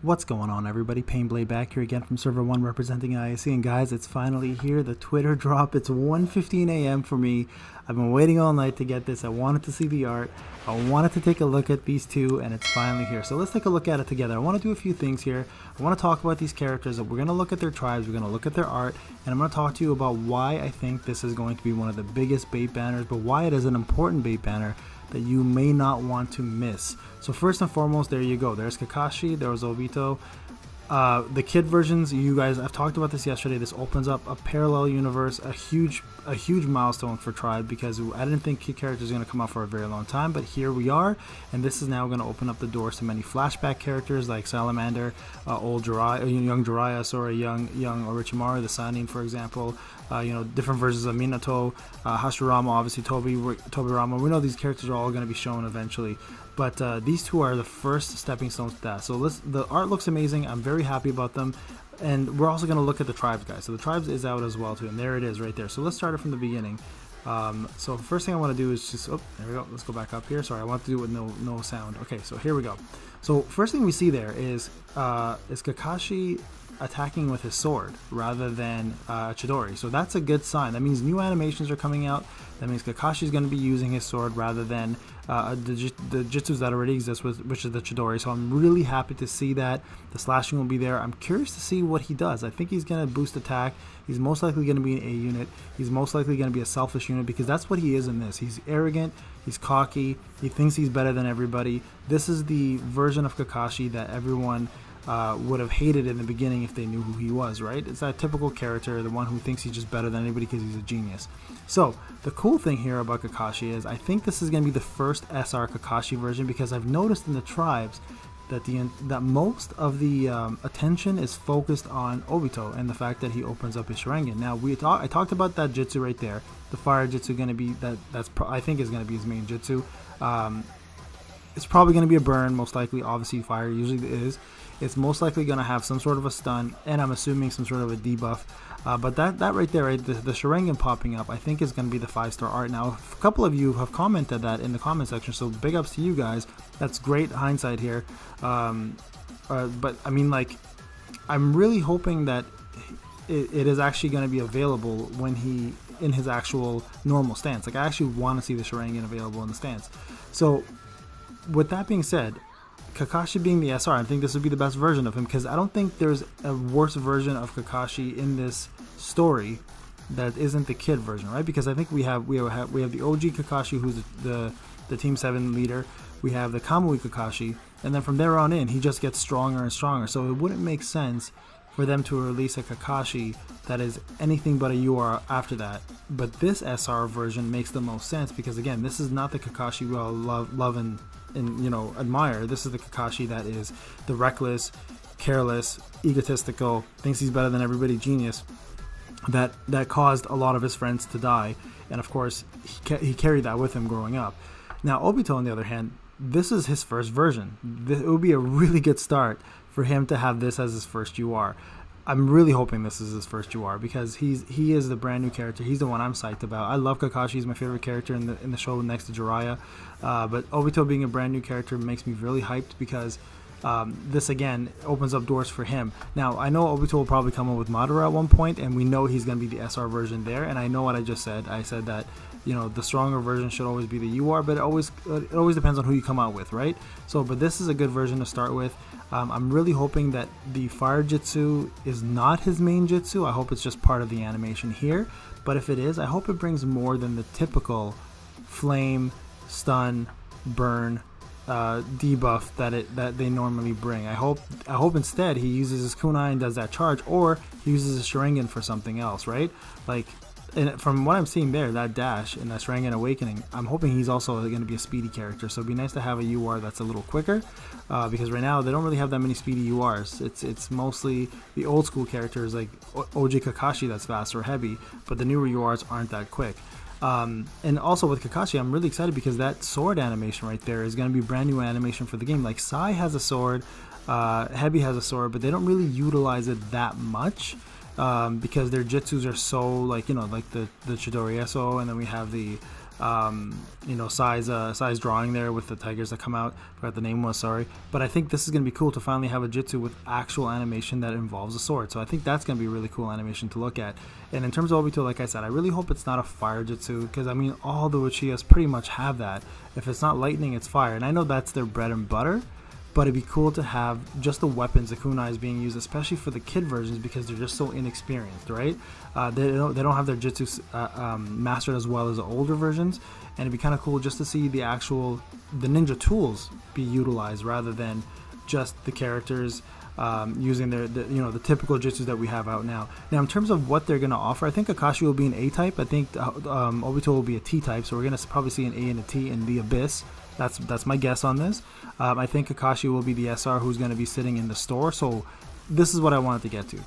What's going on, everybody? Painblade back here again from Server 1 representing ISC, and guys, it's finally here, the Twitter drop. It's 1:15 a.m. for me. I've been waiting all night to get this. I wanted to see the art. I wanted to take a look at these two, and it's finally here. So let's take a look at it together. I want to do a few things here. I want to talk about these characters. We're going to look at their tribes. We're going to look at their art, and I'm going to talk to you about why I think this is going to be one of the biggest bait banners, but why it is an important bait banner that you may not want to miss. So first and foremost, there you go. There's Kakashi, there was Obito. The kid versions, you guys, I've talked about this yesterday. This opens up a parallel universe, a huge milestone for Tribe, because I didn't think kid characters are going to come out for a very long time, but here we are, and this is now going to open up the doors to many flashback characters like Salamander, old Jiraiya, young Jiraiya, sorry, young Orochimaru, the Sannin, for example. Different versions of Minato, Hashirama, obviously Tobirama. We know these characters are all going to be shown eventually, but these two are the first stepping stones to that. So the art looks amazing. I'm very happy about them, and we're also going to look at the tribes, guys. So the tribes is out as well too, and there it is right there. So let's start it from the beginning. So the first thing I want to do is just, oh, there we go. Let's go back up here. Sorry, I want to do it with no sound. Okay, so here we go. So first thing we see there is Kakashi attacking with his sword rather than Chidori. So that's a good sign. That means new animations are coming out. That means Kakashi is going to be using his sword rather than the jutsus that already exist, which is the Chidori. So I'm really happy to see that. The slashing will be there. I'm curious to see what he does. I think he's going to boost attack. He's most likely going to be an A unit. He's most likely going to be a selfish unit, because that's what he is in this. He's arrogant. He's cocky. He thinks he's better than everybody. This is the version of Kakashi that everyone would have hated in the beginning if they knew who he was, right? It's that typical character, the one who thinks he's just better than anybody because he's a genius. So the cool thing here about Kakashi is I think this is going to be the first SR Kakashi version, because I've noticed in the tribes that most of the attention is focused on Obito and the fact that he opens up his Sharingan. Now I talked about that jutsu right there, the fire jutsu, going to be I think is going to be his main jutsu. It's probably going to be a burn, most likely. Obviously, fire usually is. It's most likely going to have some sort of a stun, and I'm assuming some sort of a debuff. But that right there, right, the Sharingan popping up, I think is going to be the 5-star art. Now, a couple of you have commented that in the comment section, so big ups to you guys. That's great hindsight here. But I mean, like, I'm really hoping that it is actually going to be available when he in his actual normal stance. Like, I actually want to see the Sharingan available in the stance. So with that being said, Kakashi being the SR, I think this would be the best version of him, because I don't think there's a worse version of Kakashi in this story that isn't the kid version, right? Because I think we have the OG Kakashi, who's the Team 7 leader. We have the Kamui Kakashi, and then from there on in, he just gets stronger and stronger. So it wouldn't make sense for them to release a Kakashi that is anything but a UR after that. But this SR version makes the most sense, because again, this is not the Kakashi we all love and admire. This is the Kakashi that is the reckless, careless, egotistical, thinks he's better than everybody, genius that caused a lot of his friends to die, and of course he carried that with him growing up. Now Obito, on the other hand, this is his first version. It would be a really good start for him to have this as his first UR. I'm really hoping this is his first UR, because he is the brand new character. He's the one I'm psyched about. I love Kakashi. He's my favorite character in the show next to Jiraiya. But Obito being a brand new character makes me really hyped, because this again opens up doors for him. Now I know Obito will probably come up with Madara at one point, and we know he's going to be the SR version there. And I know what I just said. I said that the stronger version should always be the UR, but it always depends on who you come out with, right? So, but this is a good version to start with. I'm really hoping that the fire jutsu is not his main jutsu. I hope it's just part of the animation here. But if it is, I hope it brings more than the typical flame, stun, burn, debuff that they normally bring. I hope instead he uses his kunai and does that charge, or he uses his Sharingan for something else, right? Like, and from what I'm seeing there, that dash and that Sharingan Awakening, I'm hoping he's also going to be a speedy character. So it'd be nice to have a UR that's a little quicker, because right now they don't really have that many speedy URs. It's mostly the old school characters like OG Kakashi that's fast or heavy, but the newer URs aren't that quick. And also with Kakashi, I'm really excited because that sword animation right there is going to be brand new animation for the game. Like, Sai has a sword, Heavy has a sword, but they don't really utilize it that much. Because their jutsus are so, like, like the Chidori Eso, and then we have the you know, size drawing there with the tigers that come out. Forgot the name was, sorry. But I think this is going to be cool to finally have a Jutsu with actual animation that involves a sword. So I think that's going to be a really cool animation to look at. And in terms of Obito, like I said, I really hope it's not a fire Jutsu, because I mean, all the Uchihas pretty much have that. If it's not lightning, it's fire. And I know that's their bread and butter, but it'd be cool to have just the weapons, the kunais being used, especially for the kid versions, because they're just so inexperienced, right? They don't have their jutsu mastered as well as the older versions, and it'd be kind of cool just to see the ninja tools be utilized rather than just the characters using the typical jutsus that we have out now. Now, in terms of what they're going to offer, I think Kakashi will be an A type. I think Obito will be a T type, so we're going to probably see an A and a T in the Abyss. That's my guess on this. I think Kakashi will be the SR who's going to be sitting in the store. So this is what I wanted to get to.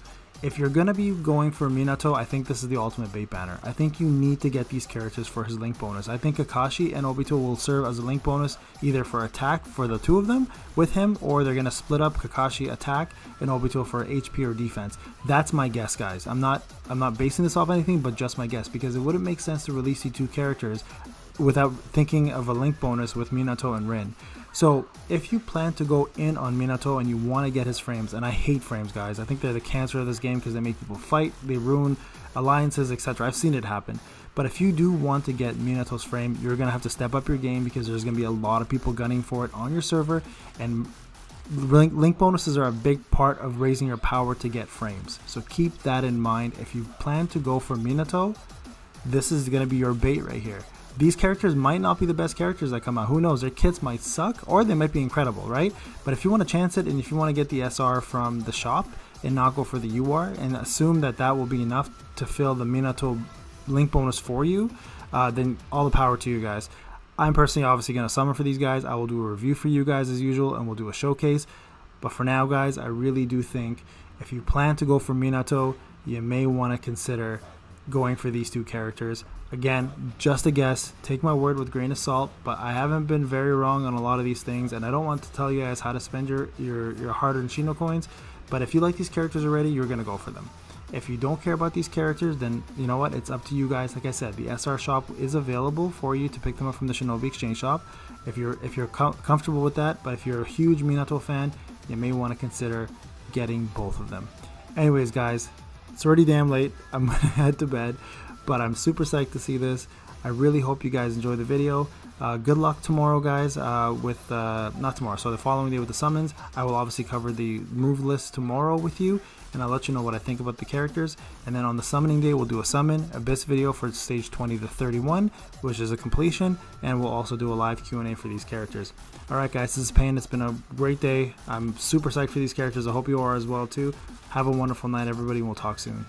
If you're going to be going for Minato, I think this is the ultimate bait banner. I think you need to get these characters for his link bonus. I think Kakashi and Obito will serve as a link bonus either for attack for the two of them with him, or they're going to split up Kakashi attack and Obito for HP or defense. That's my guess, guys. I'm not basing this off anything, but just my guess, because it wouldn't make sense to release these two characters without thinking of a link bonus with Minato and Rin. So if you plan to go in on Minato and you want to get his frames, and I hate frames, guys, I think they're the cancer of this game because they make people fight, they ruin alliances, etc. I've seen it happen. But if you do want to get Minato's frame, you're going to have to step up your game, because there's going to be a lot of people gunning for it on your server, and link bonuses are a big part of raising your power to get frames. So keep that in mind. If you plan to go for Minato, this is going to be your bait right here. These characters might not be the best characters that come out. Who knows? Their kits might suck, or they might be incredible, right? But if you want to chance it, and if you want to get the SR from the shop and not go for the UR, and assume that that will be enough to fill the Minato link bonus for you, then all the power to you guys. I'm personally obviously going to summon for these guys. I will do a review for you guys as usual, and we'll do a showcase. But for now, guys, I really do think if you plan to go for Minato, you may want to consider going for these two characters. Again, just a guess, take my word with a grain of salt, but I haven't been very wrong on a lot of these things, and I don't want to tell you guys how to spend your hard-earned Shino coins. But if you like these characters already, you're going to go for them. If you don't care about these characters, then you know what, it's up to you guys. Like I said, the SR shop is available for you to pick them up from the Shinobi Exchange shop if you're comfortable with that. But if you're a huge Minato fan, you may want to consider getting both of them. Anyways, guys, it's already damn late. I'm gonna head to bed, but I'm super psyched to see this. I really hope you guys enjoy the video. Good luck tomorrow, guys, with not tomorrow, so the following day with the summons. I will obviously cover the move list tomorrow with you, and I'll let you know what I think about the characters. And then on the summoning day, we'll do a summon Abyss video for stage 20 to 31, which is a completion, and we'll also do a live Q&A for these characters. Alright guys, this is Pain. It's been a great day. I'm super psyched for these characters. I hope you are as well too. Have a wonderful night, everybody, and we'll talk soon.